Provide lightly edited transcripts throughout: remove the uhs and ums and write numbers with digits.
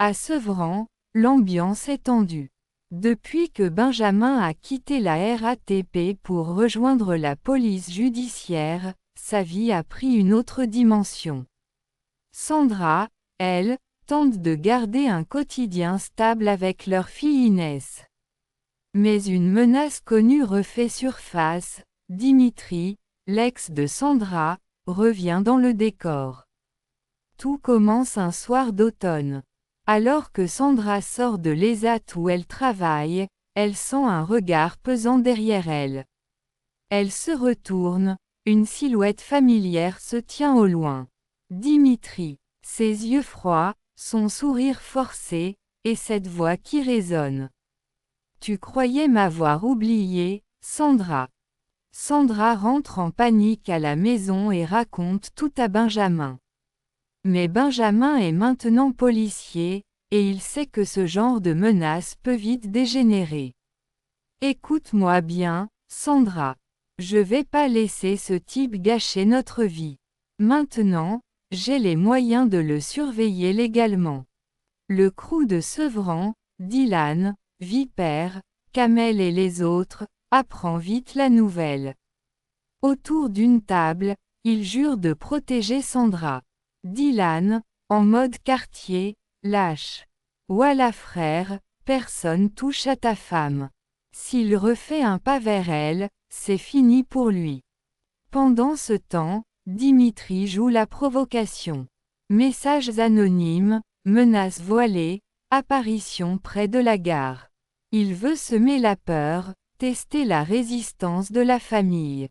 À Sevran, l'ambiance est tendue. Depuis que Benjamin a quitté la RATP pour rejoindre la police judiciaire, sa vie a pris une autre dimension. Sandra, elle, tente de garder un quotidien stable avec leur fille Inès. Mais une menace connue refait surface, Dimitri, l'ex de Sandra, revient dans le décor. Tout commence un soir d'automne. Alors que Sandra sort de l'ESAT où elle travaille, elle sent un regard pesant derrière elle. Elle se retourne, une silhouette familière se tient au loin. Dimitri, ses yeux froids, son sourire forcé, et cette voix qui résonne. Tu croyais m'avoir oublié, Sandra. Sandra rentre en panique à la maison et raconte tout à Benjamin. Mais Benjamin est maintenant policier, et il sait que ce genre de menace peut vite dégénérer. Écoute-moi bien, Sandra. Je vais pas laisser ce type gâcher notre vie. Maintenant, j'ai les moyens de le surveiller légalement. Le crew de Sevran, Dylan, Vipère, Kamel et les autres, apprend vite la nouvelle. Autour d'une table, ils jurent de protéger Sandra. Dylan, en mode quartier, lâche. Voilà frère, personne touche à ta femme. S'il refait un pas vers elle, c'est fini pour lui. Pendant ce temps, Dimitri joue la provocation. Messages anonymes, menaces voilées, apparitions près de la gare. Il veut semer la peur, tester la résistance de la famille.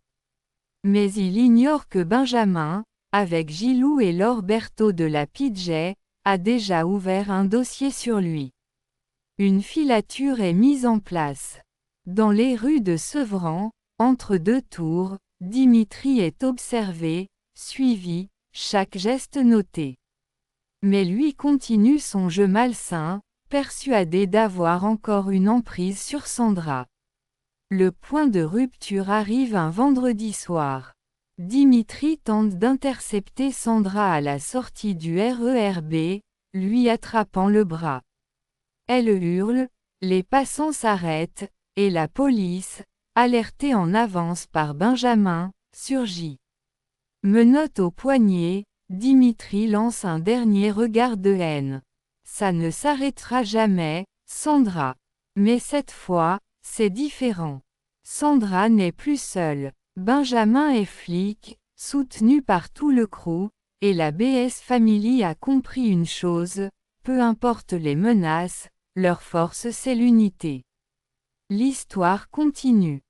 Mais il ignore que Benjamin, avec Gilou et Laure Berthaud de la PJ, a déjà ouvert un dossier sur lui. Une filature est mise en place. Dans les rues de Sevran, entre deux tours, Dimitri est observé, suivi, chaque geste noté. Mais lui continue son jeu malsain, persuadé d'avoir encore une emprise sur Sandra. Le point de rupture arrive un vendredi soir. Dimitri tente d'intercepter Sandra à la sortie du RERB, lui attrapant le bras. Elle hurle, les passants s'arrêtent, et la police, alertée en avance par Benjamin, surgit. Menotte au poignet, Dimitri lance un dernier regard de haine. Ça ne s'arrêtera jamais, Sandra. Mais cette fois, c'est différent. Sandra n'est plus seule. Benjamin est flic, soutenu par tout le crew, et la BS Family a compris une chose, peu importe les menaces, leur force c'est l'unité. L'histoire continue.